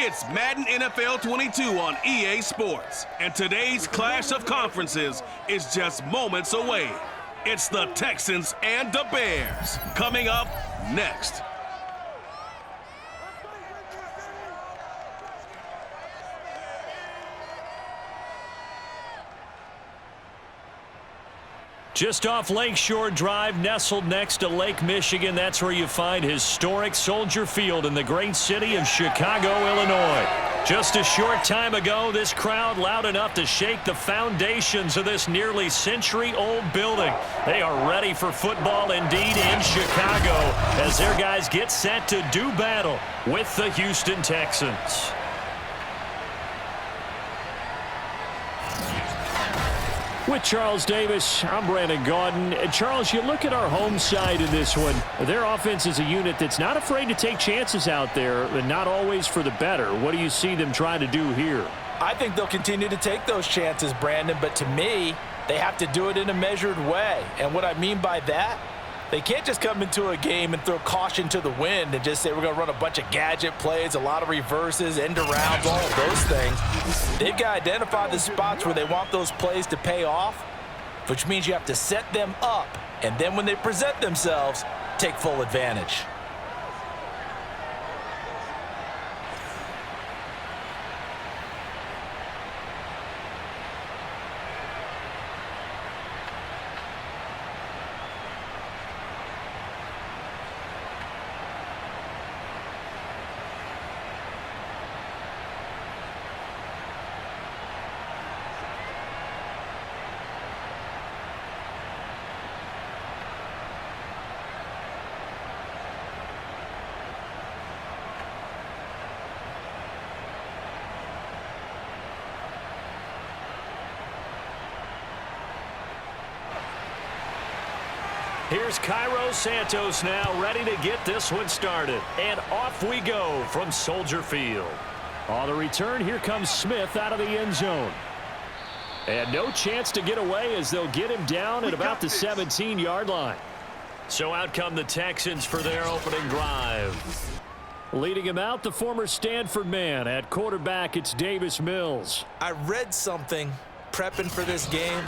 It's Madden NFL 22 on EA Sports, and today's clash of conferences is just moments away. It's the Texans and the Bears. Coming up next. Just off Lakeshore Drive, nestled next to Lake Michigan, that's where you find historic Soldier Field in the great city of Chicago, Illinois. Just a short time ago, this crowd loud enough to shake the foundations of this nearly century-old building. They are ready for football indeed in Chicago as their guys get set to do battle with the Houston Texans. With Charles Davis, I'm Brandon Gaudin. Charles, you look at our home side in this one. Their offense is a unit that's not afraid to take chances out there, but not always for the better. What do you see them trying to do here? I think they'll continue to take those chances, Brandon, but to me, they have to do it in a measured way. And what I mean by that, they can't just come into a game and throw caution to the wind and just say we're going to run a bunch of gadget plays, a lot of reverses, end arounds, all of those things. They've got to identify the spots where they want those plays to pay off, which means you have to set them up, and then when they present themselves, take full advantage. Here's Cairo Santos now ready to get this one started. And off we go from Soldier Field. On the return, here comes Smith out of the end zone. And no chance to get away as they'll get him down at about the 17-yard line. So out come the Texans for their opening drive. Leading him out, the former Stanford man. At quarterback, it's Davis Mills. I read something prepping for this game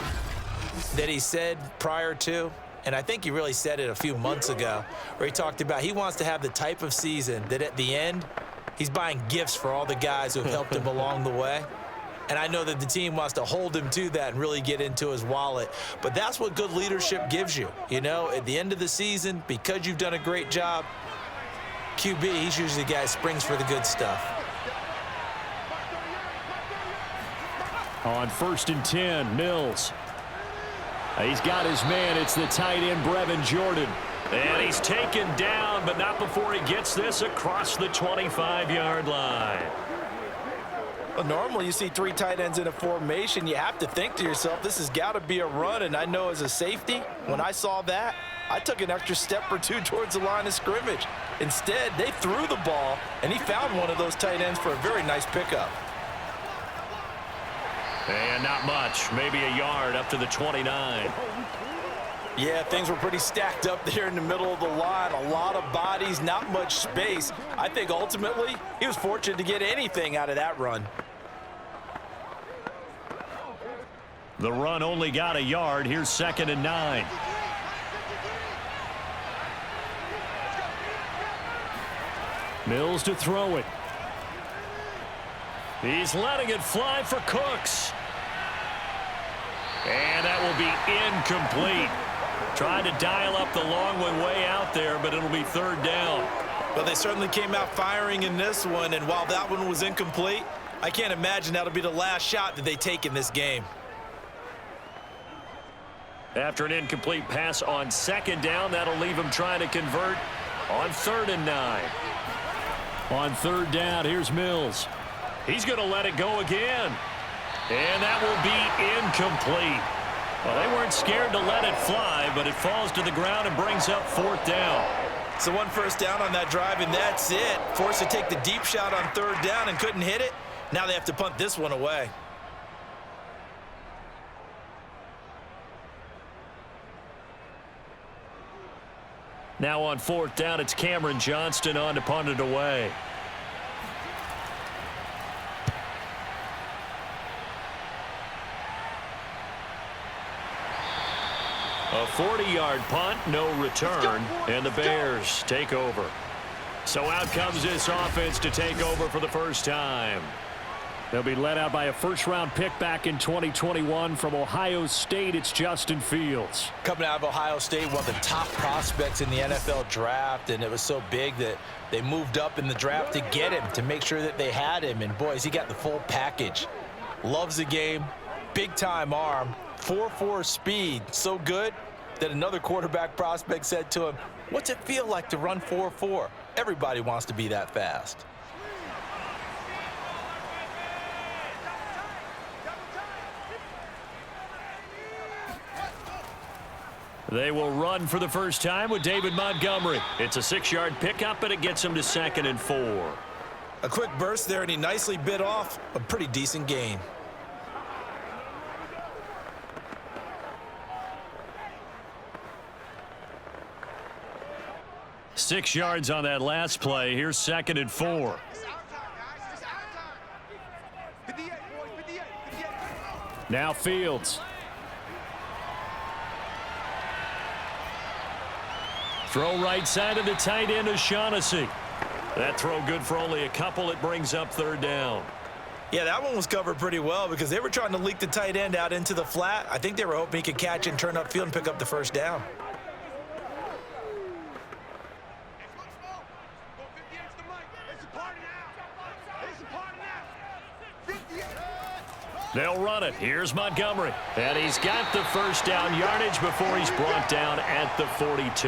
that he said prior to, and I think he really said it a few months ago, where he talked about he wants to have the type of season that at the end, he's buying gifts for all the guys who have helped him along the way. And I know that the team wants to hold him to that and really get into his wallet. But that's what good leadership gives you. You know, at the end of the season, because you've done a great job, QB, he's usually the guy who springs for the good stuff. On 1st and 10, Mills. He's got his man. It's the tight end, Brevin Jordan. And he's taken down, but not before he gets this across the 25-yard line. Well, normally you see three tight ends in a formation. You have to think to yourself, this has got to be a run. And I know as a safety, when I saw that, I took an extra step or two towards the line of scrimmage. Instead, they threw the ball, and he found one of those tight ends for a very nice pickup. And not much, maybe a yard up to the 29. Yeah, things were pretty stacked up there in the middle of the line. A lot of bodies, not much space. I think ultimately he was fortunate to get anything out of that run. The run only got a yard. Here's 2nd and 9. Mills to throw it. He's letting it fly for Cooks. And that will be incomplete. Trying to dial up the long one way out there, but it'll be 3rd down. Well, they certainly came out firing in this one, and while that one was incomplete, I can't imagine that'll be the last shot that they take in this game. After an incomplete pass on 2nd down, that'll leave them trying to convert on 3rd and 9. On 3rd down, here's Mills. He's going to let it go again. And that will be incomplete. Well, they weren't scared to let it fly, but it falls to the ground and brings up 4th down. So 1 first down on that drive, and that's it. Forced to take the deep shot on 3rd down and couldn't hit it. Now they have to punt this one away. Now on 4th down, it's Cameron Johnston on to punt it away. A 40-yard punt, no return, and the Bears take over. So out comes this offense to take over for the first time. They'll be led out by a first-round pick back in 2021 from Ohio State. It's Justin Fields. Coming out of Ohio State, one of the top prospects in the NFL draft, and it was so big that they moved up in the draft to get him, to make sure that they had him. And, boys, he got the full package. Loves the game, big-time arm, 4.4 speed, so good that another quarterback prospect said to him, "What's it feel like to run 4.4? Everybody wants to be that fast." They will run for the first time with David Montgomery. It's a 6-yard pickup, and it gets him to 2nd and 4. A quick burst there, and he nicely bit off a pretty decent gain. Six yards on that last play. Here's 2nd and 4. Now Fields. Throw right side of the tight end O'Shaughnessy. That throw good for only a couple. It brings up 3rd down. Yeah, that one was covered pretty well because they were trying to leak the tight end out into the flat. I think they were hoping he could catch and turn upfield and pick up the first down. They'll run it. Here's Montgomery. And he's got the first down yardage before he's brought down at the 42.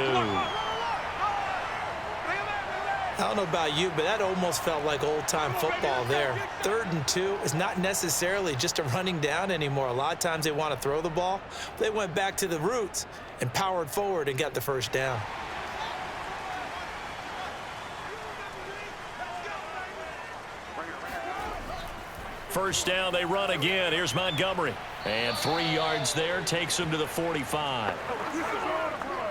I don't know about you, but that almost felt like old-time football there. 3rd and 2 is not necessarily just a running down anymore. A lot of times they want to throw the ball. They went back to the roots and powered forward and got the first down. First down, they run again. Here's Montgomery. And 3 yards there, takes him to the 45.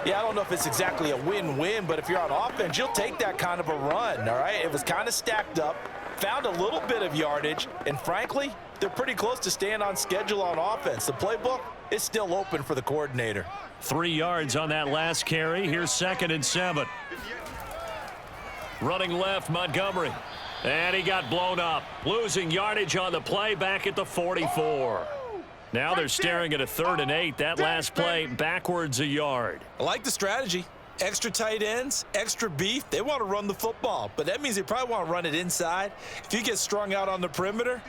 Yeah, I don't know if it's exactly a win-win, but if you're on offense, you'll take that kind of a run, all right? It was kind of stacked up, found a little bit of yardage, and frankly, they're pretty close to staying on schedule on offense. The playbook is still open for the coordinator. 3 yards on that last carry. Here's 2nd and 7. Running left, Montgomery. And he got blown up. Losing yardage on the play back at the 44. Now they're staring at a 3rd and 8. That last play backwards a yard. I like the strategy. Extra tight ends, extra beef. They want to run the football, but that means they probably want to run it inside. If you get strung out on the perimeter,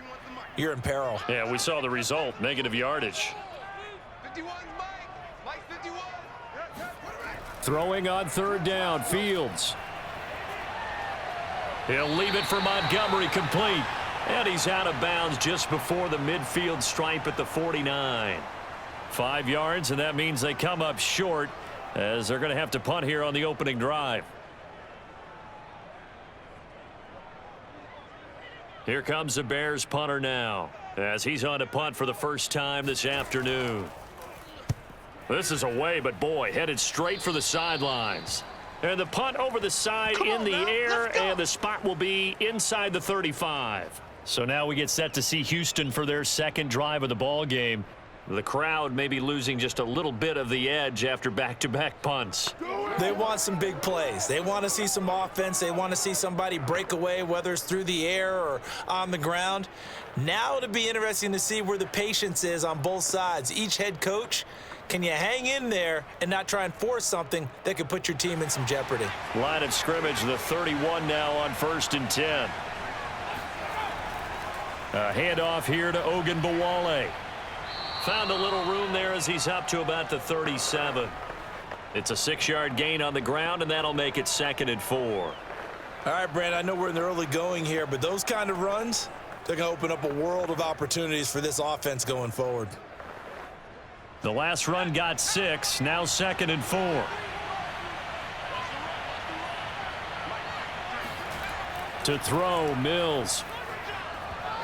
you're in peril. Yeah, we saw the result. Negative yardage. Throwing on 3rd down, Fields. He'll leave it for Montgomery, complete. And he's out of bounds just before the midfield stripe at the 49. 5 yards, and that means they come up short as they're going to have to punt here on the opening drive. Here comes the Bears punter now as he's on to punt for the first time this afternoon. This is away, but boy, headed straight for the sidelines. And the punt over the side in the air, and the spot will be inside the 35. So now we get set to see Houston for their 2nd drive of the ball game. The crowd may be losing just a little bit of the edge after back-to-back punts. They want some big plays. They want to see some offense. They want to see somebody break away, whether it's through the air or on the ground. Now it'll be interesting to see where the patience is on both sides. Each head coach, can you hang in there and not try and force something that could put your team in some jeopardy? Line of scrimmage, the 31 now on 1st and 10. A handoff here to Ogunbowale. Found a little room there as he's up to about the 37. It's a 6-yard gain on the ground, and that'll make it 2nd and 4. All right, Brand, I know we're in the early going here, but those kind of runs, they're going to open up a world of opportunities for this offense going forward. The last run got 6, now 2nd and 4. To throw, Mills.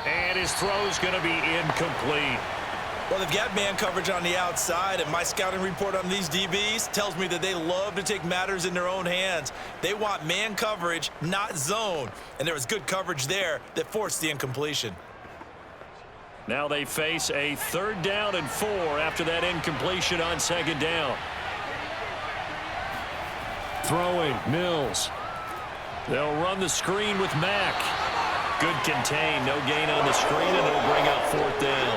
And his throw's going to be incomplete. Well, they've got man coverage on the outside, and my scouting report on these DBs tells me that they love to take matters in their own hands. They want man coverage, not zone. And there was good coverage there that forced the incompletion. Now they face a 3rd down and 4 after that incompletion on 2nd down. Throwing, Mills. They'll run the screen with Mack. Good contain, no gain on the screen, and it'll bring up 4th down.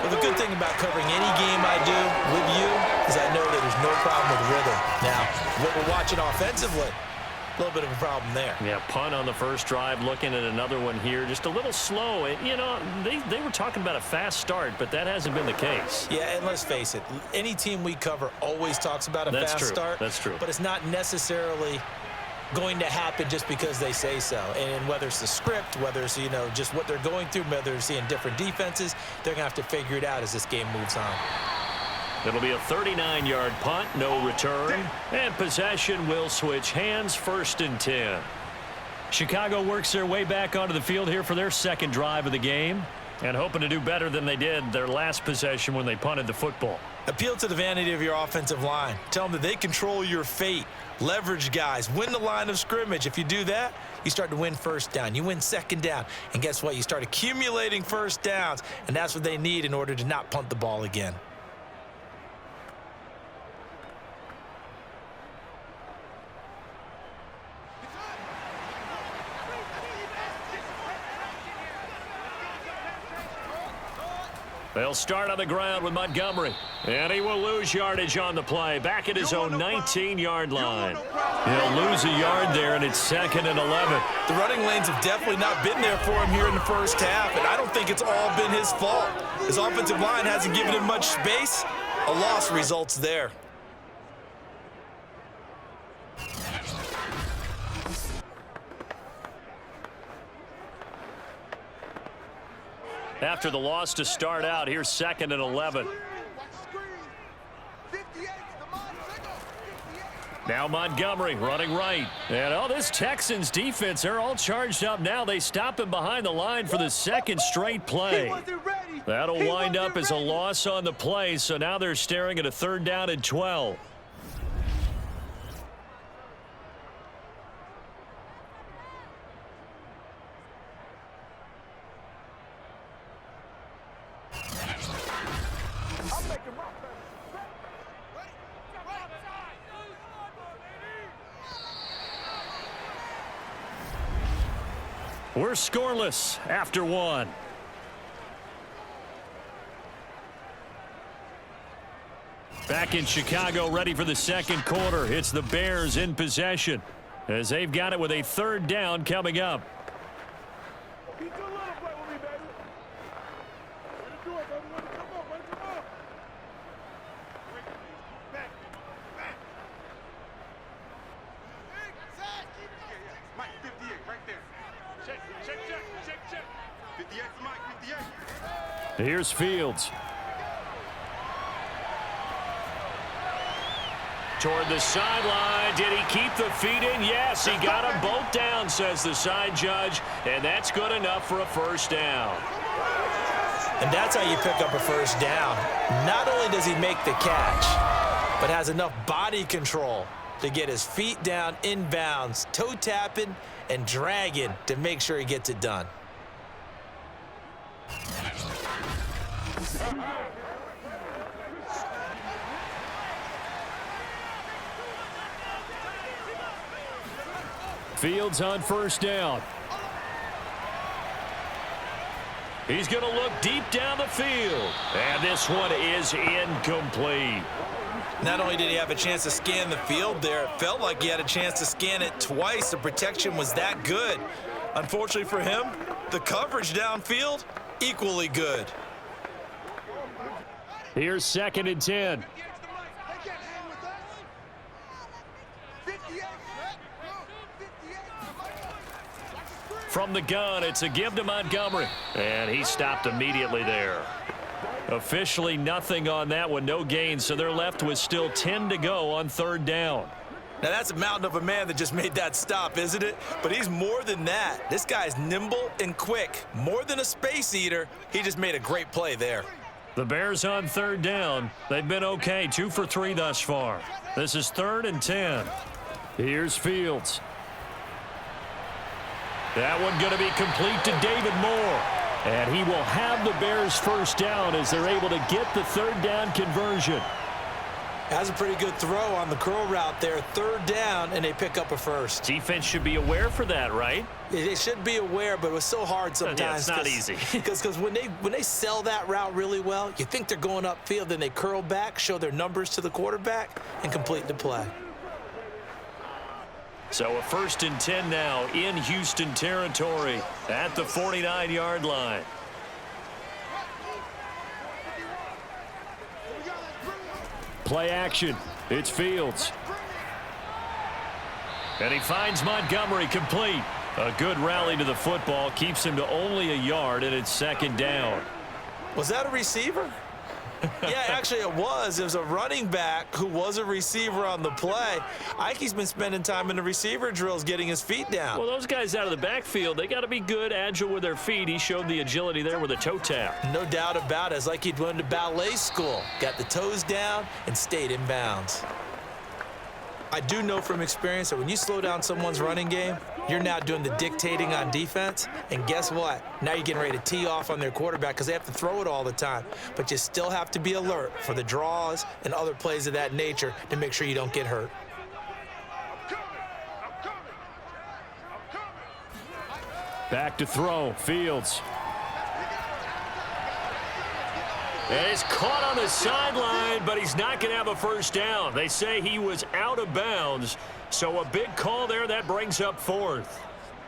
Well, the good thing about covering any game I do with you is I know that there's no problem with rhythm. Now, what we're watching offensively, a little bit of a problem there. Yeah, punt on the first drive, looking at another one here. Just a little slow. You know, they were talking about a fast start, but that hasn't been the case. Yeah, and let's face it, any team we cover always talks about a fast start. That's true. But it's not necessarily going to happen just because they say so. And whether it's the script, whether it's, you know, just what they're going through, whether they're seeing different defenses, they're going to have to figure it out as this game moves on. It'll be a 39-yard punt, no return, and possession will switch hands, 1st and 10. Chicago works their way back onto the field here for their second drive of the game, and hoping to do better than they did their last possession when they punted the football. Appeal to the vanity of your offensive line. Tell them that they control your fate. Leverage guys. Win the line of scrimmage. If you do that, you start to win 1st down. You win 2nd down. And guess what? You start accumulating 1st downs, and that's what they need in order to not punt the ball again. They'll start on the ground with Montgomery. And he will lose yardage on the play. Back at his own 19-yard line. He'll lose a yard there, and it's 2nd and 11. The running lanes have definitely not been there for him here in the first half, and I don't think it's all been his fault. His offensive line hasn't given him much space. A loss results there. After the loss to start out, here's 2nd and 11. Now Montgomery running right. And, this Texans defense, they're all charged up now. They stop him behind the line for the 2nd straight play. That'll wind up as a loss on the play, so now they're staring at a 3rd down and 12. We're scoreless after 1. Back in Chicago, ready for the 2nd quarter. It's the Bears in possession as they've got it with a 3rd down coming up. Here's Fields. Toward the sideline. Did he keep the feet in? Yes, he got them both down, says the side judge, and that's good enough for a 1st down. And that's how you pick up a 1st down. Not only does he make the catch, but has enough body control to get his feet down inbounds, toe tapping and dragging to make sure he gets it done. Fields on 1st down. He's going to look deep down the field. And this one is incomplete. Not only did he have a chance to scan the field there, it felt like he had a chance to scan it twice. The protection was that good. Unfortunately for him, the coverage downfield, equally good. Here's 2nd and 10. From the gun, it's a give to Montgomery. And he stopped immediately there. Officially nothing on that one, no gain, so they're left with still 10 to go on 3rd down. Now that's a mountain of a man that just made that stop, isn't it? But he's more than that. This guy's nimble and quick. More than a space eater, he just made a great play there. The Bears on 3rd down. They've been okay, 2 for 3 thus far. This is 3rd and 10. Here's Fields. That one going to be complete to David Moore. And he will have the Bears 1st down as they're able to get the 3rd down conversion. That's a pretty good throw on the curl route there. 3rd down, and they pick up a first. Defense should be aware for that, right? They should be aware, but it was so hard sometimes. Yeah, it's not easy. Because when they sell that route really well, you think they're going upfield, then they curl back, show their numbers to the quarterback, and complete the play. So a 1st and 10 now in Houston territory at the 49-yard line. Play action. It's Fields. And he finds Montgomery complete. A good rally to the football keeps him to only a yard, and it's 2nd down. Was that a receiver? Yeah, actually it was. It was a running back who was a receiver on the play. Ike's been spending time in the receiver drills getting his feet down. Well, those guys out of the backfield, they got to be good, agile with their feet. He showed the agility there with a toe tap. No doubt about it. It's like he'd went to ballet school. Got the toes down and stayed in bounds. I do know from experience that when you slow down someone's running game, you're now doing the dictating on defense. And guess what? Now you're getting ready to tee off on their quarterback because they have to throw it all the time. But you still have to be alert for the draws and other plays of that nature to make sure you don't get hurt. Back to throw. Fields. And he's caught on the sideline, but he's not going to have a 1st down. They say he was out of bounds, so a big call there. That brings up 4th.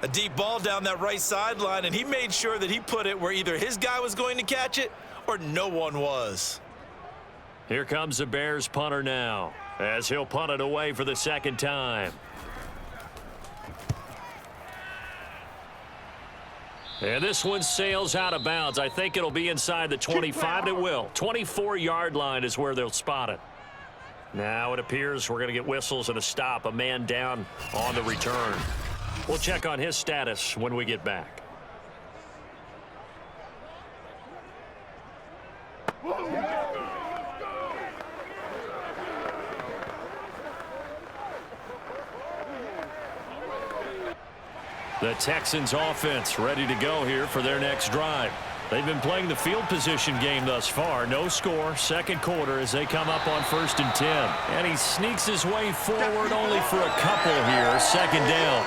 A deep ball down that right sideline, and he made sure that he put it where either his guy was going to catch it or no one was. Here comes the Bears punter now, as he'll punt it away for the 2nd time. And this one sails out of bounds. I think it'll be inside the 25. It will. 24-yard line is where they'll spot it. Now it appears we're going to get whistles and a stop. A man down on the return. We'll check on his status when we get back. The Texans offense ready to go here for their next drive. They've been playing the field position game thus far. No score, 2nd quarter as they come up on 1st and 10. And he sneaks his way forward only for a couple here. 2nd down.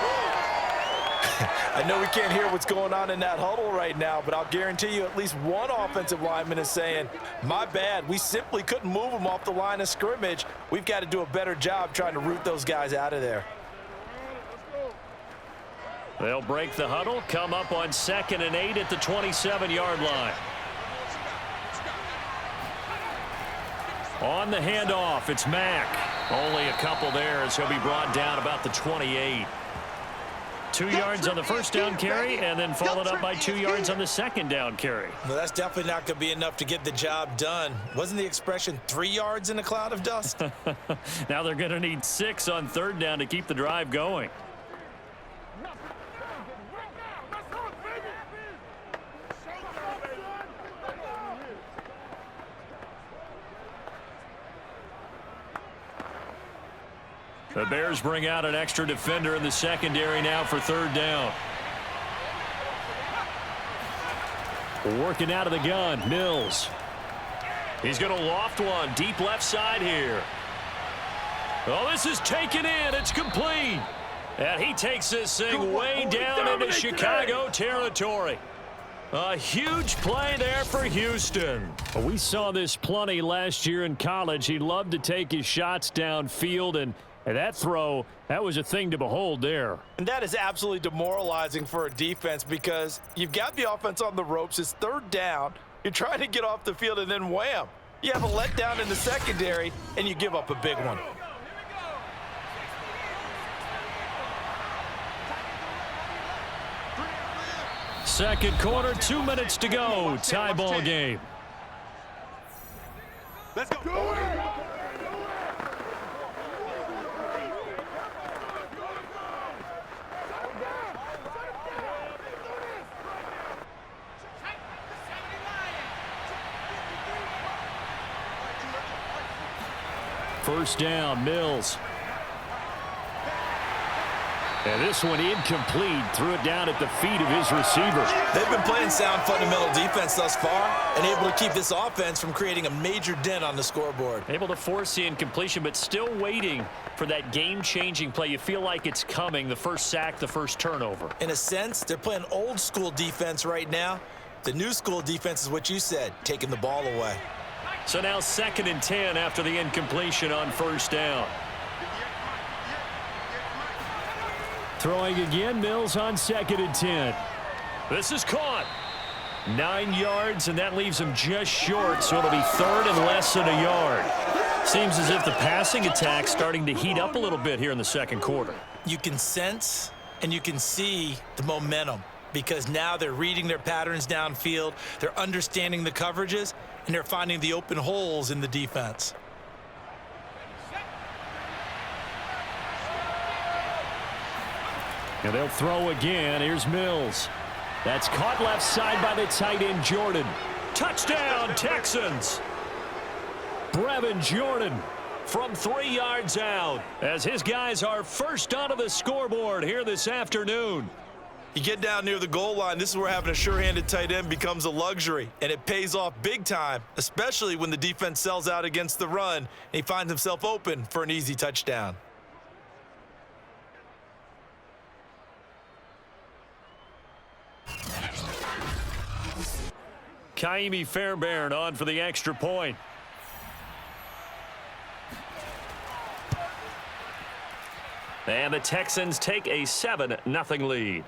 I know we can't hear what's going on in that huddle right now, but I'll guarantee you at least one offensive lineman is saying, my bad, we simply couldn't move them off the line of scrimmage. We've got to do a better job trying to root those guys out of there. They'll break the huddle, come up on 2nd and 8 at the 27-yard line. On the handoff, it's Mack. Only a couple there as he'll be brought down about the 28. 2 yards on the 1st down carry, and then followed up by 2 yards on the 2nd down carry. Well, that's definitely not going to be enough to get the job done. Wasn't the expression 3 yards in a cloud of dust? Now they're going to need 6 on 3rd down to keep the drive going. The Bears bring out an extra defender in the secondary now for 3rd down. Working out of the gun, Mills. He's going to loft one deep left side here. Oh, this is taken in. It's complete. And he takes this thing way down into Chicago territory. A huge play there for Houston. We saw this plenty last year in college. He loved to take his shots downfield, and that throw, that was a thing to behold there. And that is absolutely demoralizing for a defense because you've got the offense on the ropes. It's 3rd down. You're trying to get off the field, and then wham. You have a letdown in the secondary, and you give up a big one. Second quarter, 2 minutes to go. Tie ball game. Let's go. First down, Mills. And this one incomplete. Threw it down at the feet of his receiver. They've been playing sound fundamental defense thus far and able to keep this offense from creating a major dent on the scoreboard. Able to force the incompletion, but still waiting for that game-changing play. You feel like it's coming, the first sack, the first turnover. In a sense, they're playing old-school defense right now. The new school defense is what you said, taking the ball away. So now 2nd and 10 after the incompletion on first down. Throwing again, Mills on 2nd and 10. This is caught. 9 yards, and that leaves him just short, so it'll be 3rd and less than a yard. Seems as if the passing attack's starting to heat up a little bit here in the second quarter. You can sense and you can see the momentum because now they're reading their patterns downfield, they're understanding the coverages, and they're finding the open holes in the defense. And they'll throw again. Here's Mills. That's caught left side by the tight end, Jordan. Touchdown, Texans. Brevin Jordan from 3 yards out as his guys are first onto the scoreboard here this afternoon. You get down near the goal line, this is where having a sure-handed tight end becomes a luxury, and it pays off big time, especially when the defense sells out against the run, and he finds himself open for an easy touchdown. Kaimi Fairbairn on for the extra point. And the Texans take a 7-0 lead.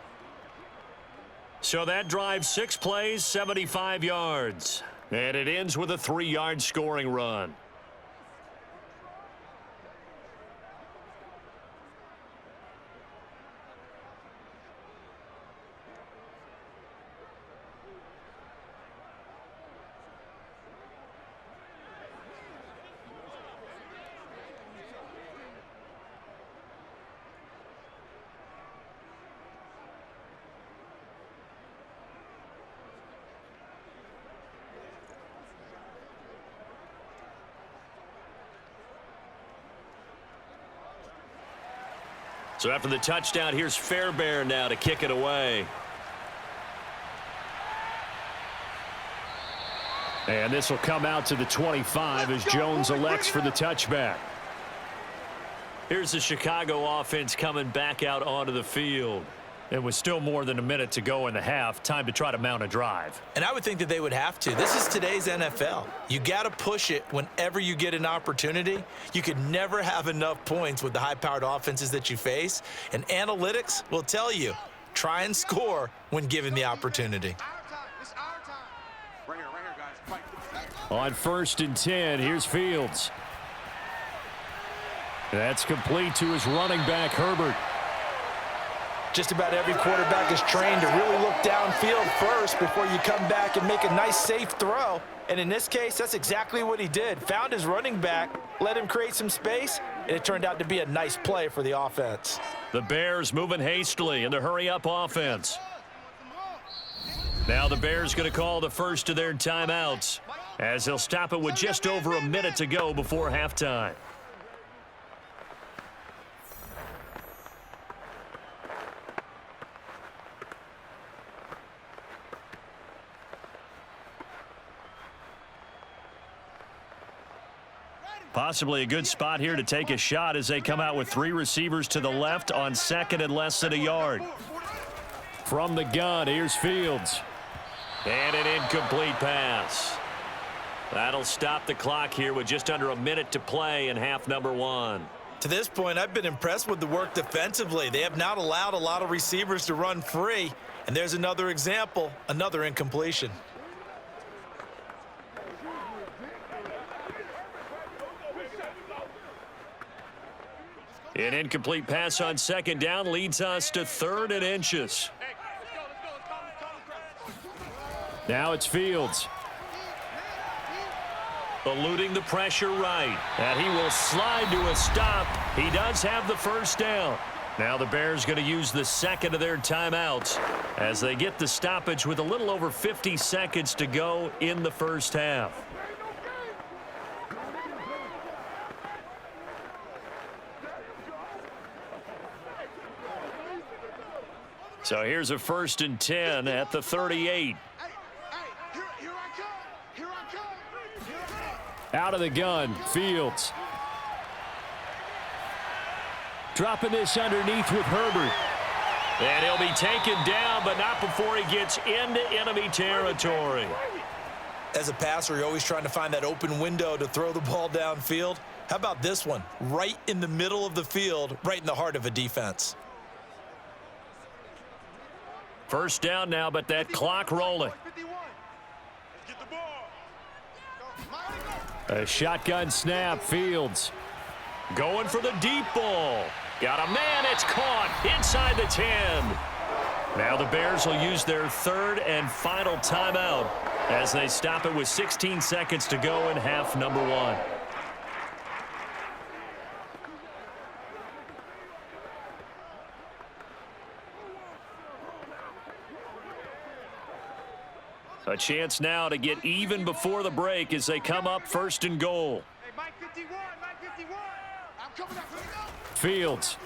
So that drive, 6 plays, 75 yards. And it ends with a 3-yard scoring run. So after the touchdown, here's Fairbairn now to kick it away. And this will come out to the 25 as Jones elects for the touchback. Here's the Chicago offense coming back out onto the field. It was still more than a minute to go in the half. Time to try to mount a drive. And I would think that they would have to. This is today's NFL. You got to push it whenever you get an opportunity. You could never have enough points with the high-powered offenses that you face. And analytics will tell you, try and score when given the opportunity. On 1st and 10, here's Fields. That's complete to his running back, Herbert. Just about every quarterback is trained to really look downfield first before you come back and make a nice, safe throw. And in this case, that's exactly what he did. Found his running back, let him create some space, and it turned out to be a nice play for the offense. The Bears moving hastily in the hurry-up offense. Now the Bears going to call the first of their timeouts as they'll stop it with just over a minute to go before halftime. Possibly a good spot here to take a shot as they come out with 3 receivers to the left on 2nd and less than a yard. From the gun, here's Fields. And an incomplete pass. That'll stop the clock here with just under a minute to play in half number 1. To this point, I've been impressed with the work defensively. They have not allowed a lot of receivers to run free. And there's another example, another incompletion. An incomplete pass on 2nd down leads us to 3rd and inches. Now it's Fields. Eluding the pressure right. And he will slide to a stop. He does have the first down. Now the Bears going to use the 2nd of their timeouts as they get the stoppage with a little over 50 seconds to go in the first half. So here's a 1st and 10 at the 38. Out of the gun, Fields. Dropping this underneath with Herbert. And he'll be taken down, but not before he gets into enemy territory. As a passer, you're always trying to find that open window to throw the ball downfield. How about this one? Right in the middle of the field, right in the heart of a defense. First down now, but that clock rolling. A shotgun snap, Fields. Going for the deep ball. Got a man, it's caught inside the 10. Now the Bears will use their 3rd and final timeout as they stop it with 16 seconds to go in half number 1. A chance now to get even before the break as they come up 1st and goal. Hey, Mike 51, Mike 51. I'm coming up. Fields.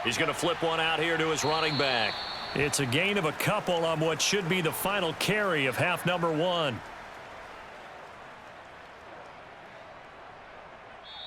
He's going to flip one out here to his running back. It's a gain of a couple on what should be the final carry of half number 1.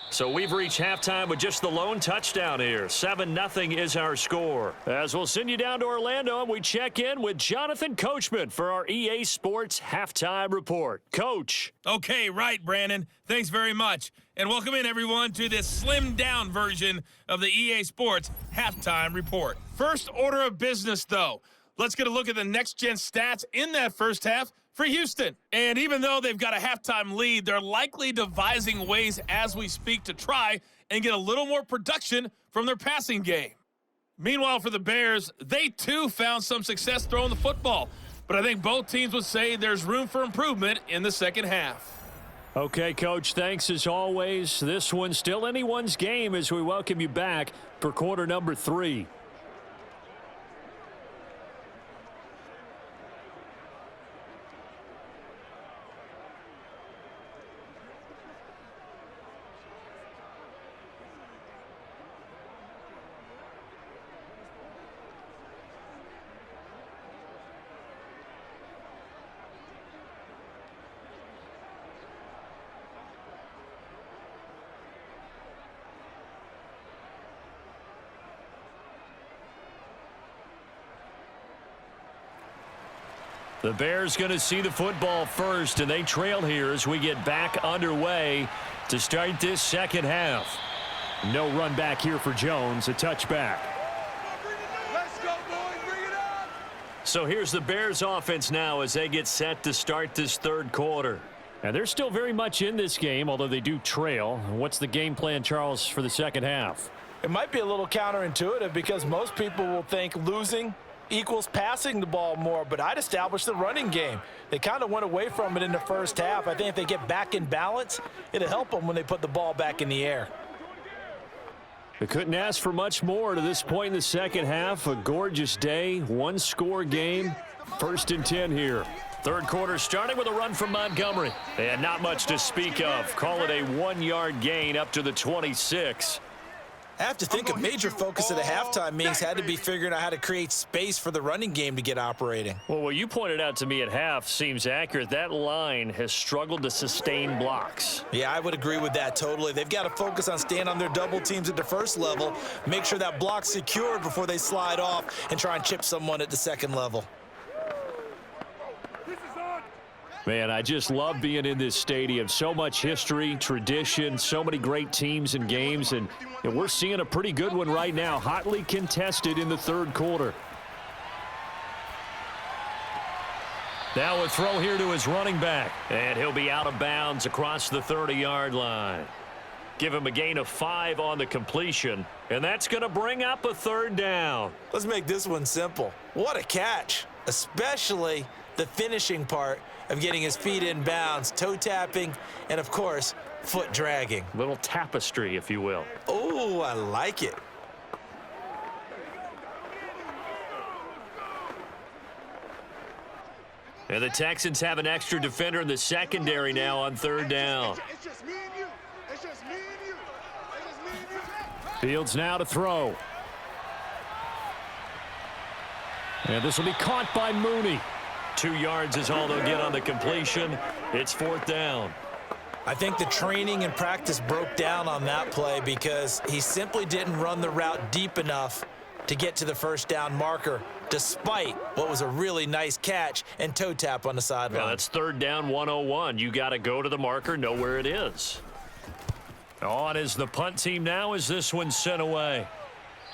So we've reached halftime with just the lone touchdown here. 7-0 is our score. As we'll send you down to Orlando, and we check in with Jonathan Coachman for our EA Sports Halftime Report. Coach. Okay, right, Brandon. Thanks very much. And welcome in, everyone, to this slimmed-down version of the EA Sports Halftime Report. First order of business, though. Let's get a look at the next-gen stats in that first half for Houston. And even though they've got a halftime lead, they're likely devising ways as we speak to try and get a little more production from their passing game. Meanwhile, for the Bears, they too found some success throwing the football. But I think both teams would say there's room for improvement in the second half. Okay, Coach, thanks as always. This one's still anyone's game as we welcome you back for quarter number 3. The Bears going to see the football first, and they trail here as we get back underway to start this second half. No run back here for Jones, a touchback. Let's go, boys. Bring it up. So here's the Bears offense now as they get set to start this third quarter. And they're still very much in this game, although they do trail. What's the game plan, Charles, for the second half? It might be a little counterintuitive because most people will think losing equals passing the ball more, but I'd establish the running game. They kind of went away from it in the first half. I think if they get back in balance, it'll help them when they put the ball back in the air. They couldn't ask for much more to this point in the second half. A gorgeous day, one-score game, 1st and 10 here. Third quarter starting with a run from Montgomery. And not much to speak of. Call it a 1-yard gain up to the 26. I have to think a major focus of the halftime meetings had to be figuring out how to create space for the running game to get operating. Well, what you pointed out to me at half seems accurate. That line has struggled to sustain blocks. Yeah, I would agree with that totally. They've got to focus on staying on their double teams at the first level, make sure that block's secured before they slide off and try and chip someone at the second level. Man, I just love being in this stadium. So much history, tradition, so many great teams and games, and we're seeing a pretty good one right now, hotly contested in the third quarter. Now a throw here to his running back, and he'll be out of bounds across the 30-yard line. Give him a gain of 5 on the completion, and that's going to bring up a third down. Let's make this one simple. What a catch, especially the finishing part of getting his feet in bounds, toe tapping, and of course, foot dragging. Little tapestry, if you will. Oh, I like it. And the Texans have an extra defender in the secondary now on third down. It's just me and you. It's just me and you. It's just me and you. Fields now to throw. And this will be caught by Mooney. 2 yards is all they'll get on the completion. It's 4th down. I think the training and practice broke down on that play because he simply didn't run the route deep enough to get to the first down marker, despite what was a really nice catch and toe tap on the sideline. Yeah, that's 3rd down, 101. You got to go to the marker, know where it is. On is the punt team now as this one's sent away.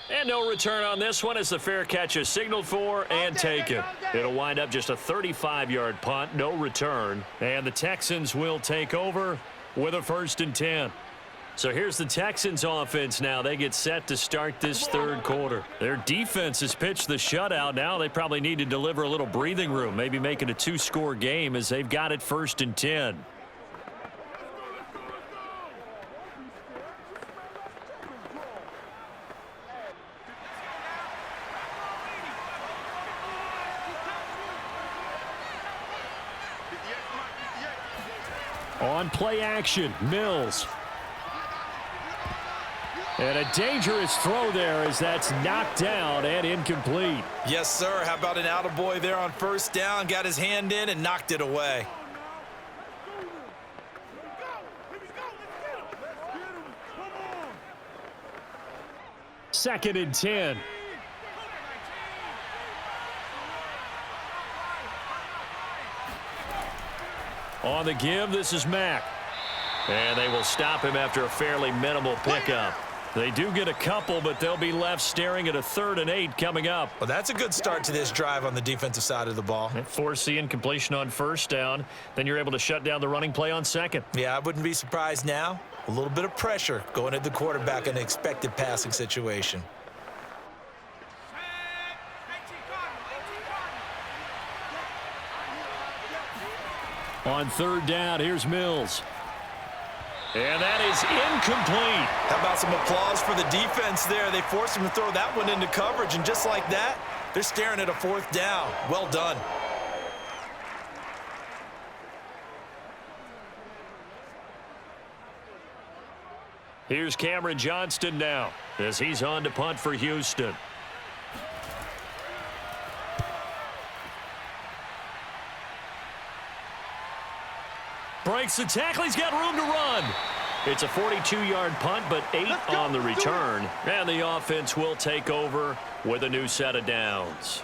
And no return on this one as the fair catch is signaled for and taken. It'll wind up just a 35-yard punt, no return. And the Texans will take over with a 1st and 10. So here's the Texans offense now. They get set to start this 3rd quarter. Their defense has pitched the shutout. Now they probably need to deliver a little breathing room, maybe make it a 2-score game as they've got it 1st and 10. On play action, Mills. And a dangerous throw there as that's knocked down and incomplete. Yes, sir. How about an attaboy there on 1st down? Got his hand in and knocked it away. Second and 10. On the give, this is Mack. And they will stop him after a fairly minimal pickup. They do get a couple, but they'll be left staring at a 3rd and 8 coming up. Well, that's a good start to this drive on the defensive side of the ball. Force the incompletion on 1st down. Then you're able to shut down the running play on 2nd. Yeah, I wouldn't be surprised now. A little bit of pressure going at the quarterback in an expected passing situation. On 3rd down, here's Mills. And that is incomplete. How about some applause for the defense there? They forced him to throw that one into coverage, and just like that, they're staring at a 4th down. Well done. Here's Cameron Johnston now as he's on to punt for Houston. Breaks the tackle. He's got room to run. It's a 42-yard punt, but 8 on the return. And the offense will take over with a new set of downs.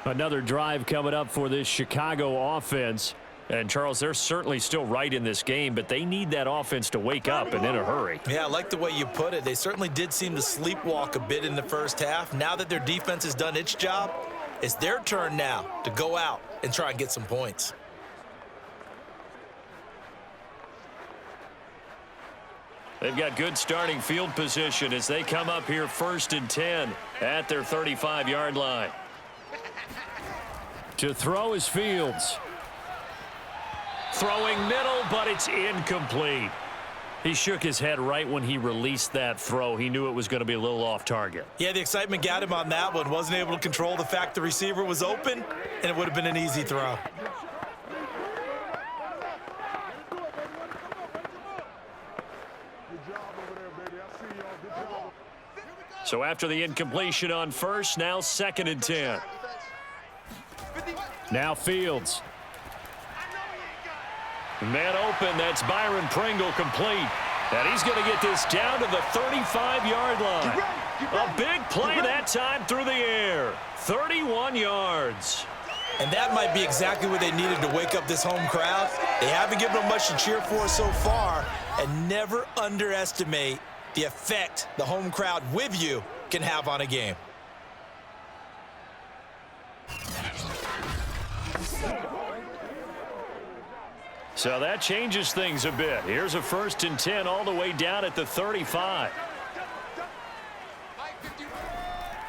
Another drive coming up for this Chicago offense. And, Charles, they're certainly still right in this game, but they need that offense to wake up and in a hurry. Yeah, I like the way you put it. They certainly did seem to sleepwalk a bit in the first half. Now that their defense has done its job, it's their turn now to go out and try and get some points. They've got good starting field position as they come up here 1st and 10 at their 35-yard line. To throw is Fields. Throwing middle, but it's incomplete. He shook his head right when he released that throw. He knew it was going to be a little off target. Yeah, the excitement got him on that one. Wasn't able to control the fact the receiver was open, and it would have been an easy throw. So after the incompletion on 1st, now 2nd and 10. Now Fields. Man open, that's Byron Pringle complete. And he's going to get this down to the 35-yard line. A big play that time through the air. 31 yards. And that might be exactly what they needed to wake up this home crowd. They haven't given them much to cheer for so far. And never underestimate the effect the home crowd with you can have on a game. So that changes things a bit. Here's a 1st and 10 all the way down at the 35.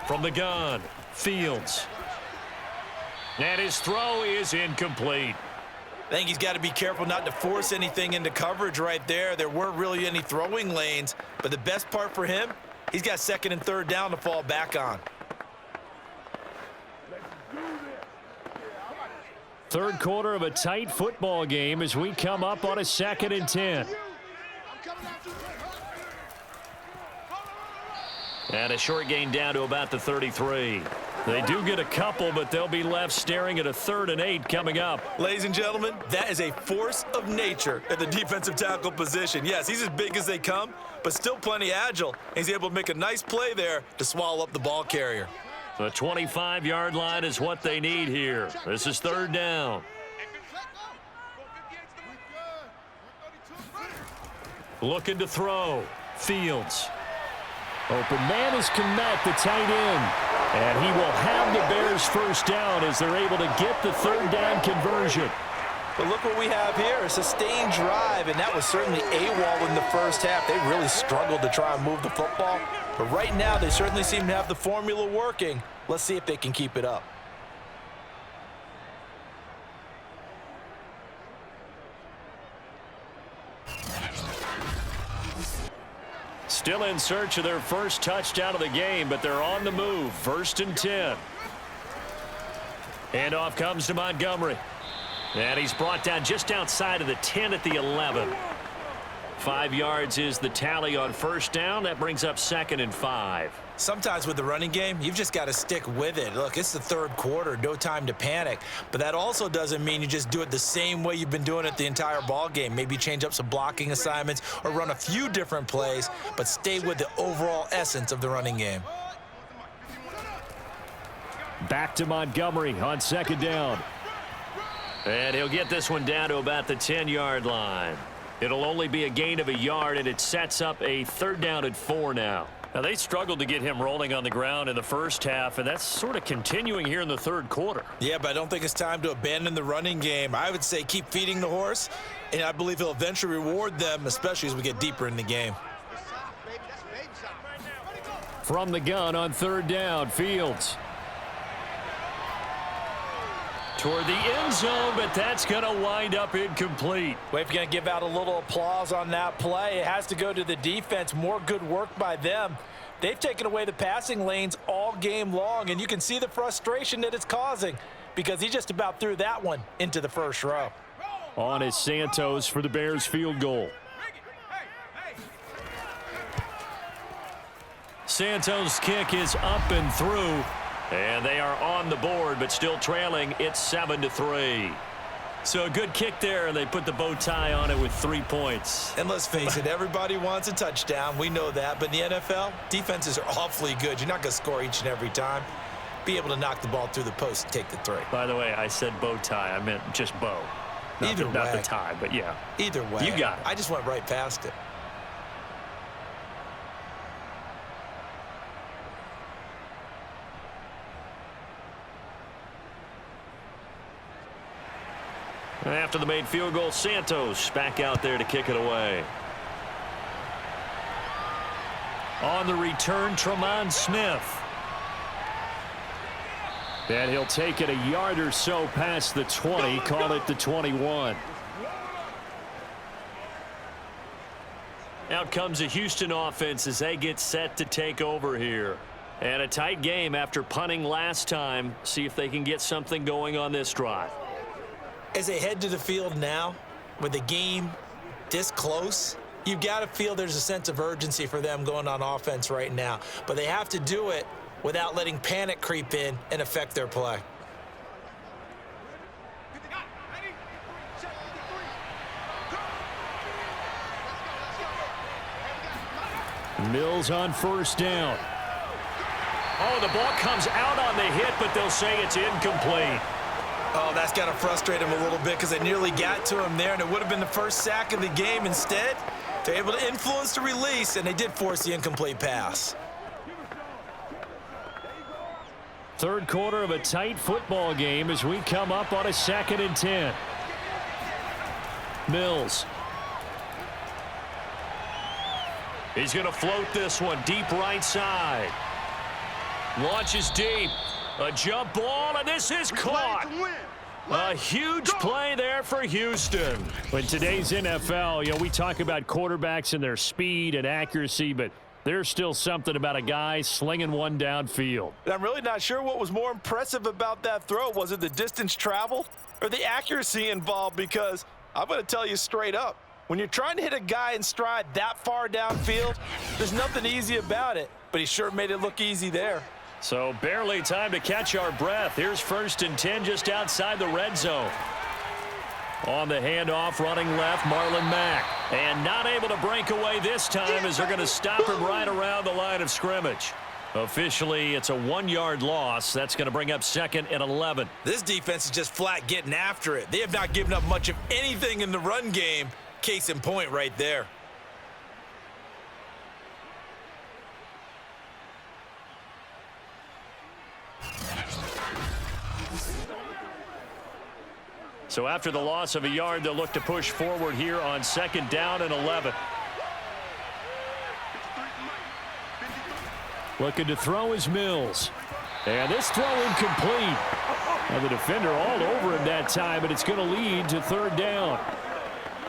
From the gun, Fields. And his throw is incomplete. I think he's got to be careful not to force anything into coverage right there. There weren't really any throwing lanes, but the best part for him, he's got 2nd and 3rd down to fall back on. Third quarter of a tight football game as we come up on a 2nd and 10. And a short gain down to about the 33. They do get a couple, but they'll be left staring at a 3rd and 8 coming up. Ladies and gentlemen, that is a force of nature at the defensive tackle position. Yes, he's as big as they come, but still plenty agile. He's able to make a nice play there to swallow up the ball carrier. The 25-yard line is what they need here. This is 3rd down. Looking to throw. Fields. Open man is Kmet, the tight end. And he will have the Bears first down as they're able to get the 3rd down conversion. But look what we have here, a sustained drive, and that was certainly AWOL in the first half. They really struggled to try and move the football. But right now, they certainly seem to have the formula working. Let's see if they can keep it up. Still in search of their first touchdown of the game, but they're on the move. 1st and 10. Handoff comes to Montgomery. And he's brought down just outside of the 10 at the 11. 5 yards is the tally on first down. That brings up 2nd and 5. Sometimes with the running game, you've just got to stick with it. Look, it's the 3rd quarter, no time to panic. But that also doesn't mean you just do it the same way you've been doing it the entire ball game. Maybe change up some blocking assignments or run a few different plays, but stay with the overall essence of the running game. Back to Montgomery on 2nd down. And he'll get this one down to about the 10-yard line. It'll only be a gain of a yard, and it sets up a 3rd down and 4 now. Now, they struggled to get him rolling on the ground in the first half, and that's sort of continuing here in the 3rd quarter. Yeah, but I don't think it's time to abandon the running game. I would say keep feeding the horse, and I believe he'll eventually reward them, especially as we get deeper in the game. From the gun on 3rd down, Fields. Toward the end zone, but that's going to wind up incomplete. Well, if you're going to give out a little applause on that play, it has to go to the defense. More good work by them. They've taken away the passing lanes all game long, and you can see the frustration that it's causing because he just about threw that one into the first row. On is Santos for the Bears field goal. Santos' kick is up and through. And they are on the board, but still trailing. It's 7-3. So a good kick there, and they put the bow tie on it with 3 points. And let's face it, everybody wants a touchdown. We know that. But in the NFL, defenses are awfully good. You're not going to score each and every time. Be able to knock the ball through the post and take the 3. By the way, I said bow tie. I meant just bow. Not the tie, but yeah. Either way. You got it. I just went right past it. After the made field goal, Santos back out there to kick it away. On the return, Tremont Smith. And he'll take it a yard or so past the 20, call it the 21. Out comes the Houston offense as they get set to take over here. And a tight game after punting last time. See if they can get something going on this drive. As they head to the field now, with the game this close, you've got to feel there's a sense of urgency for them going on offense right now. But they have to do it without letting panic creep in and affect their play. Mills on first down. Oh, the ball comes out on the hit, but they'll say it's incomplete. Oh, that's got to frustrate him a little bit because they nearly got to him there, and it would have been the first sack of the game. Instead, they're able to influence the release, and they did force the incomplete pass. 3rd quarter of a tight football game as we come up on a 2nd and 10. Mills. He's going to float this one deep right side. Launches deep. A jump ball, and this is caught. A huge play there for Houston. In today's NFL, we talk about quarterbacks and their speed and accuracy, but there's still something about a guy slinging one downfield. I'm really not sure what was more impressive about that throw. Was it the distance traveled or the accuracy involved? Because I'm going to tell you straight up, when you're trying to hit a guy in stride that far downfield, there's nothing easy about it, but he sure made it look easy there. So barely time to catch our breath. Here's 1st and 10 just outside the red zone. On the handoff, running left, Marlon Mack. And not able to break away this time as they're going to stop him right around the line of scrimmage. Officially, it's a 1-yard loss. That's going to bring up 2nd and 11. This defense is just flat getting after it. They have not given up much of anything in the run game. Case in point right there. So after the loss of a yard, they'll look to push forward here on 2nd down and 11. Looking to throw is Mills. And this throw incomplete. Now the defender all over him that time, but it's going to lead to 3rd down.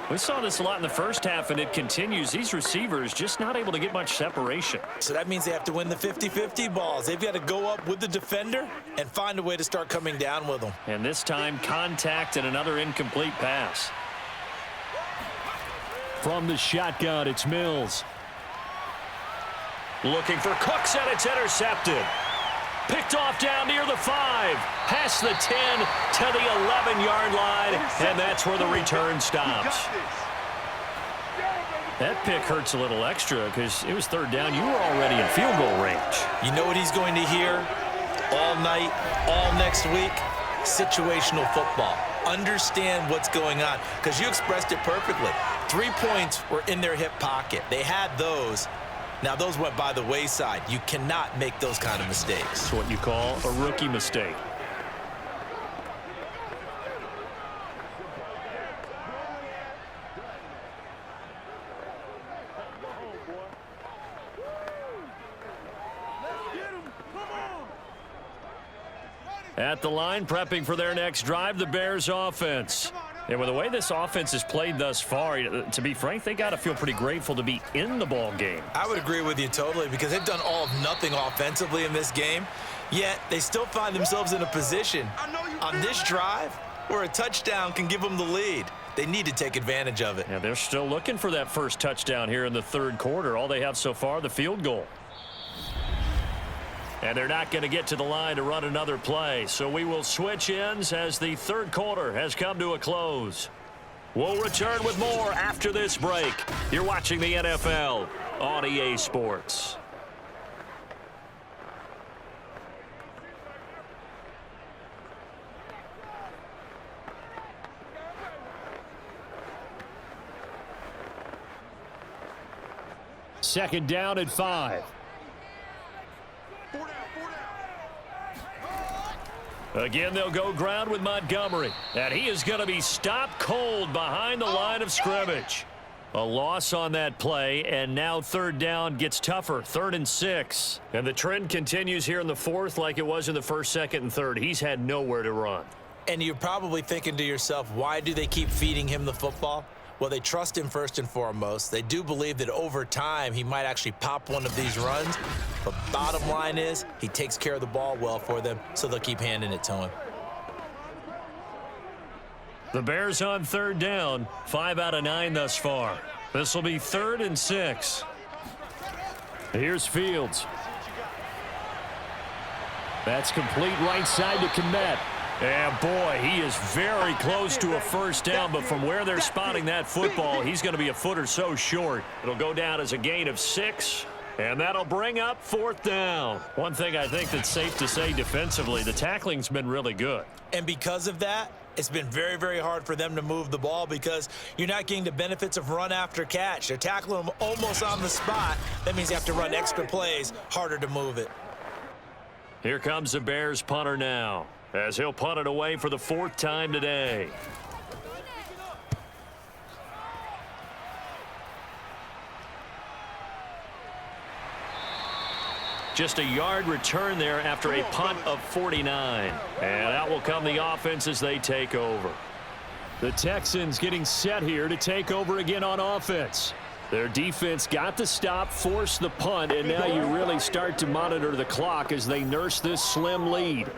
We saw this a lot in the first half, and it continues. These receivers just not able to get much separation. So that means they have to win the 50-50 balls. They've got to go up with the defender and find a way to start coming down with them. And this time, contact and another incomplete pass. From the shotgun, it's Mills. Looking for Cooks, and it's intercepted. Picked off down near the 5. Past the 10 to the 11-yard line, and that's where the return stops. That pick hurts a little extra because it was 3rd down. You were already in field goal range. You know what he's going to hear all night, all next week? Situational football. Understand what's going on, because you expressed it perfectly. 3 points were in their hip pocket. They had those. Now, those went by the wayside. You cannot make those kind of mistakes. It's what you call a rookie mistake. At the line, prepping for their next drive, the Bears offense. And with the way this offense has played thus far, to be frank, they got to feel pretty grateful to be in the ball game. I would agree with you totally, because they've done all of nothing offensively in this game, yet they still find themselves in a position on this drive where a touchdown can give them the lead. They need to take advantage of it. Yeah, they're still looking for that first touchdown here in the 3rd quarter. All they have so far, the field goal. And they're not going to get to the line to run another play. So we will switch ends as the 3rd quarter has come to a close. We'll return with more after this break. You're watching the NFL on EA Sports. Second down at 5. Again, they'll go ground with Montgomery. And he is going to be stopped cold behind the line of scrimmage. A loss on that play, and now 3rd down gets tougher. 3rd and 6. And the trend continues here in the 4th like it was in the 1st, 2nd, and 3rd. He's had nowhere to run. And you're probably thinking to yourself, why do they keep feeding him the football? Well, they trust him first and foremost. They do believe that over time he might actually pop one of these runs. But bottom line is he takes care of the ball well for them, so they'll keep handing it to him. The Bears on 3rd down, 5 out of 9 thus far. This will be 3rd and 6. Here's Fields. That's complete right side to Kmet. And boy, he is very close to a first down, but from where they're spotting that football, he's going to be a foot or so short. It'll go down as a gain of 6, and that'll bring up 4th down. One thing I think that's safe to say defensively, the tackling's been really good. And because of that, it's been very, very hard for them to move the ball because you're not getting the benefits of run after catch. They're tackling them almost on the spot. That means you have to run extra plays, harder to move it. Here comes the Bears punter now, as he'll punt it away for the 4th time today. Just a yard return there after a punt of 49. And out will come the offense as they take over. The Texans getting set here to take over again on offense. Their defense got the stop, forced the punt, and now you really start to monitor the clock as they nurse this slim lead.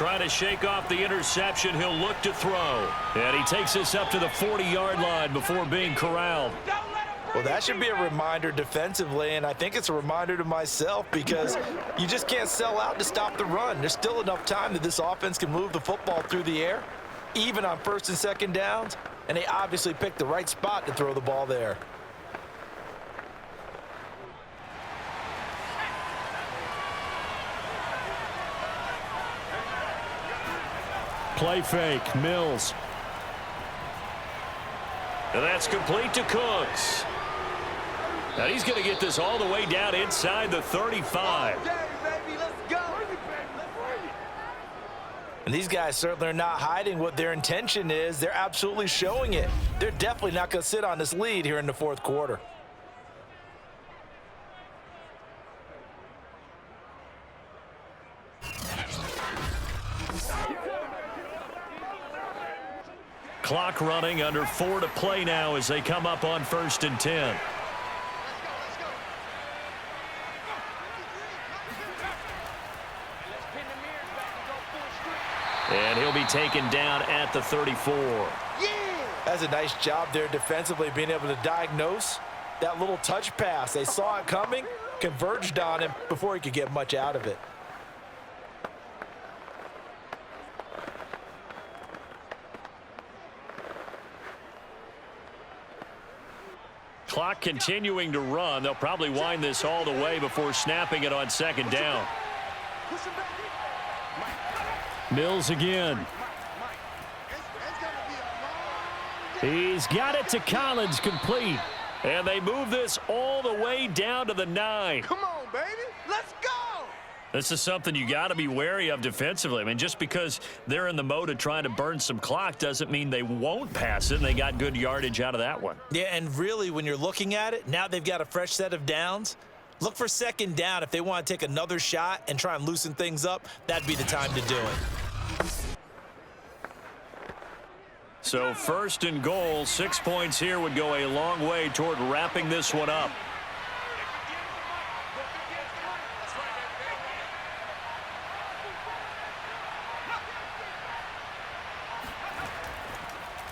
Trying to shake off the interception. He'll look to throw. And he takes this up to the 40-yard line before being corralled. Well, that should be a reminder defensively, and I think it's a reminder to myself because you just can't sell out to stop the run. There's still enough time that this offense can move the football through the air, even on first and second downs, and they obviously picked the right spot to throw the ball there. Play fake, Mills. And that's complete to Cooks. Now he's going to get this all the way down inside the 35. And these guys certainly are not hiding what their intention is. They're absolutely showing it. They're definitely not going to sit on this lead here in the fourth quarter. Clock running, under 4 to play now as they come up on 1st and 10. And he'll be taken down at the 34. That's a nice job there defensively, being able to diagnose that little touch pass. They saw it coming, converged on him before he could get much out of it. Clock continuing to run. They'll probably wind this all the way before snapping it on 2nd down. Mills again. He's got it to Collins, complete. And they move this all the way down to the 9. Come on, baby. Let's go. This is something you got to be wary of defensively. I mean, just because they're in the mode of trying to burn some clock doesn't mean they won't pass it, and they got good yardage out of that one. Yeah, and really, when you're looking at it, now they've got a fresh set of downs. Look for 2nd down. If they want to take another shot and try and loosen things up, that'd be the time to do it. So 1st and goal, 6 points here would go a long way toward wrapping this one up.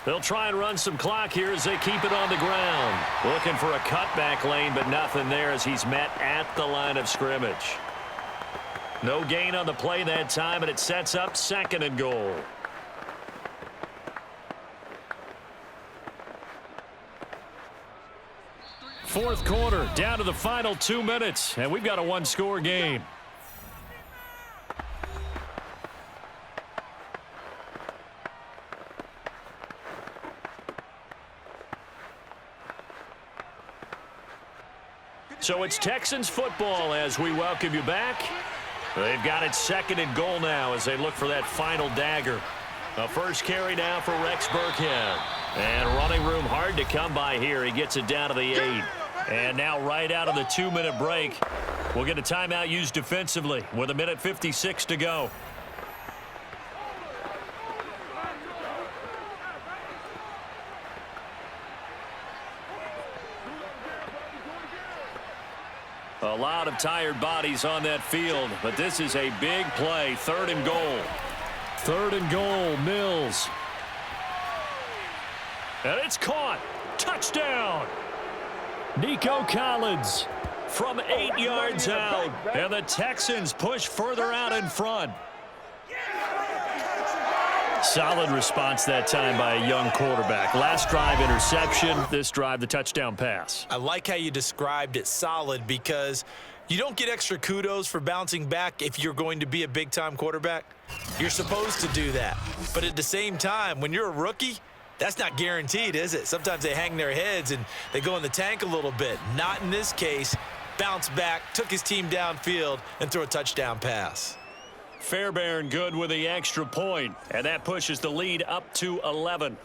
They'll try and run some clock here as they keep it on the ground. Looking for a cutback lane, but nothing there as he's met at the line of scrimmage. No gain on the play that time, and it sets up 2nd and goal. Fourth quarter, down to the final 2 minutes, and we've got a one-score game. So it's Texans football as we welcome you back. They've got it 2nd and goal now as they look for that final dagger. A first carry now for Rex Burkhead. And running room hard to come by here. He gets it down to the 8. And now right out of the 2-minute break, we'll get a timeout used defensively with 1:56 to go. A lot of tired bodies on that field, but this is a big play. 3rd and goal. 3rd and goal, Mills. And it's caught. Touchdown. Nico Collins from 8 yards out. And the Texans push further out in front. Solid response that time by a young quarterback. Last drive, interception. This drive, the touchdown pass. I like how you described it, solid, because you don't get extra kudos for bouncing back if you're going to be a big-time quarterback. You're supposed to do that. But at the same time, when you're a rookie, that's not guaranteed, is it? Sometimes they hang their heads and they go in the tank a little bit. Not in this case. Bounce back, took his team downfield, and threw a touchdown pass. Fairbairn good with the extra point, and that pushes the lead up to 11.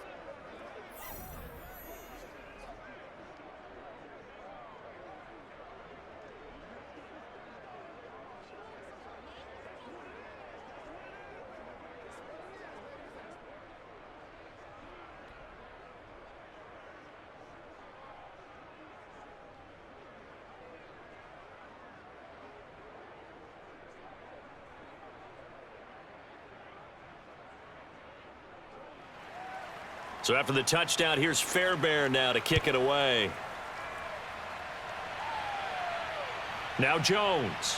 So after the touchdown, here's Fairbairn now to kick it away. Now Jones.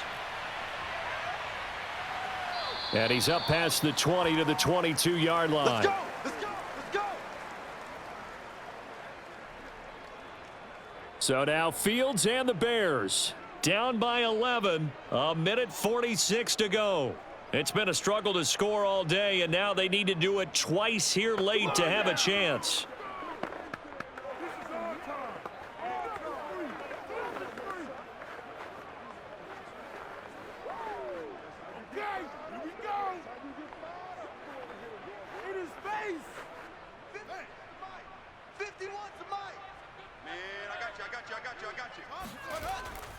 And he's up past the 20 to the 22-yard line. Let's go! Let's go! Let's go! So now Fields and the Bears down by 11. A minute 46 to go. It's been a struggle to score all day, and now they need to do it twice here late to have a chance.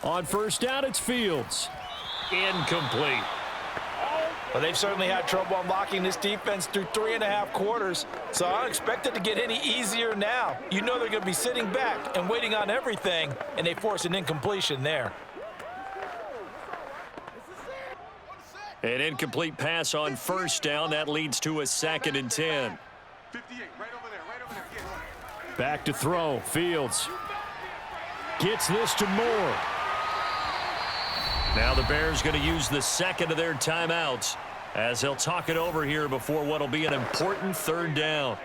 On first down, it's Fields. Incomplete. Well, they've certainly had trouble unlocking this defense through 3.5 quarters, so I don't expect it to get any easier now. You know they're going to be sitting back and waiting on everything, and they force an incompletion there. An incomplete pass on first down. That leads to a 2nd and 10. 58, right over there, right over there. Yeah. Back to throw. Fields gets this to Moore. Now the Bears going to use the second of their timeouts as they'll talk it over here before what will be an important 3rd down.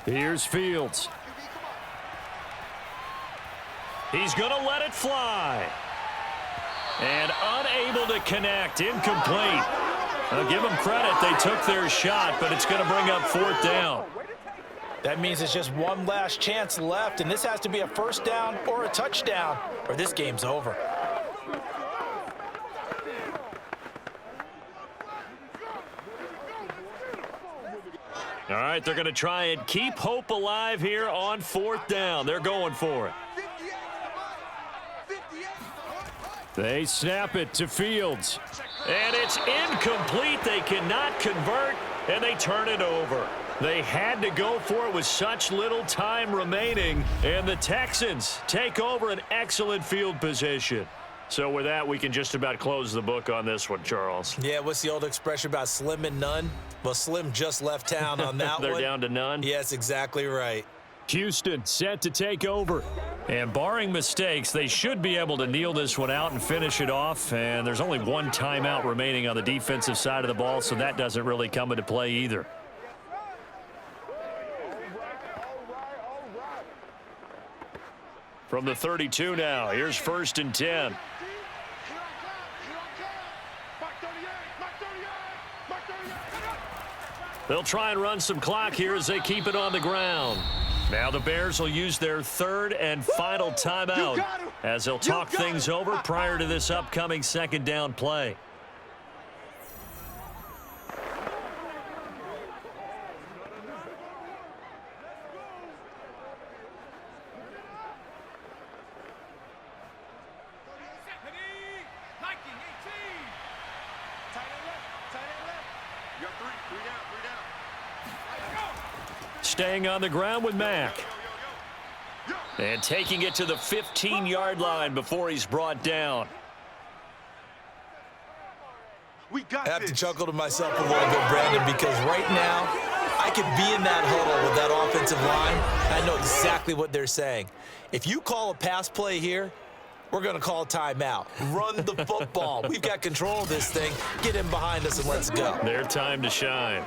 Here's Fields. He's going to let it fly. And unable to connect. Incomplete. I'll give them credit. They took their shot, but it's going to bring up 4th down. That means it's just one last chance left, and this has to be a first down or a touchdown, or this game's over. All right, they're going to try and keep hope alive here on 4th down. They're going for it. They snap it to Fields. And it's incomplete. They cannot convert, and they turn it over. They had to go for it with such little time remaining, and the Texans take over an excellent field position. So with that, we can just about close the book on this one, Charles. Yeah, what's the old expression about slim and none? Well, Slim just left town on that They're one. down to none? Yes, exactly right. Houston set to take over. And barring mistakes, they should be able to kneel this one out and finish it off. And there's only one timeout remaining on the defensive side of the ball, so that doesn't really come into play either. From the 32 now, here's 1st and 10. They'll try and run some clock here as they keep it on the ground. Now the Bears will use their 3rd and final timeout as they'll talk things over prior to this upcoming 2nd down play. Staying on the ground with Mack. And taking it to the 15-yard line before he's brought down. I have to chuckle to myself a little bit, Brandon, because right now I could be in that huddle with that offensive line. I know exactly what they're saying. If you call a pass play here, we're going to call a timeout. Run the football. We've got control of this thing. Get in behind us and let's go. Their time to shine.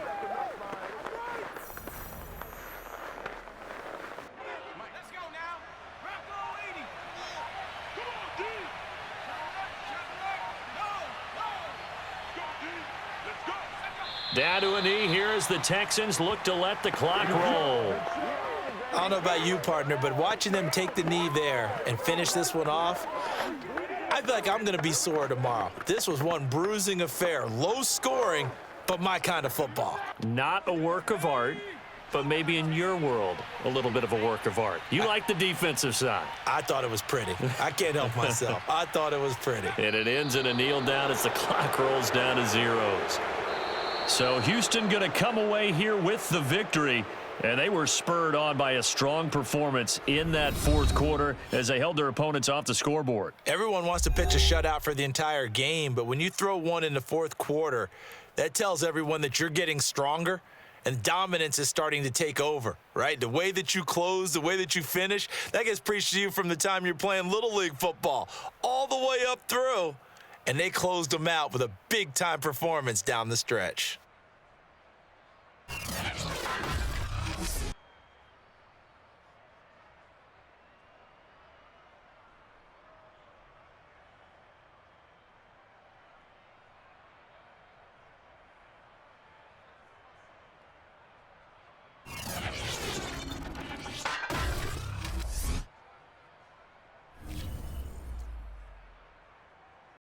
Down to a knee here as the Texans look to let the clock roll. I don't know about you, partner, but watching them take the knee there and finish this one off, I feel like I'm going to be sore tomorrow. This was one bruising affair. Low scoring, but my kind of football. Not a work of art. but maybe in your world, a little bit of a work of art. You like the defensive side. I thought it was pretty. I can't help myself. I thought it was pretty. And it ends in a kneel down as the clock rolls down to zeros. So Houston going to come away here with the victory. And they were spurred on by a strong performance in that fourth quarter as they held their opponents off the scoreboard. Everyone wants to pitch a shutout for the entire game, but when you throw one in the fourth quarter, that tells everyone that you're getting stronger and dominance is starting to take over, right? The way that you close, the way that you finish, that gets preached to you from the time you're playing Little League football all the way up through. And they closed them out with a big-time performance down the stretch.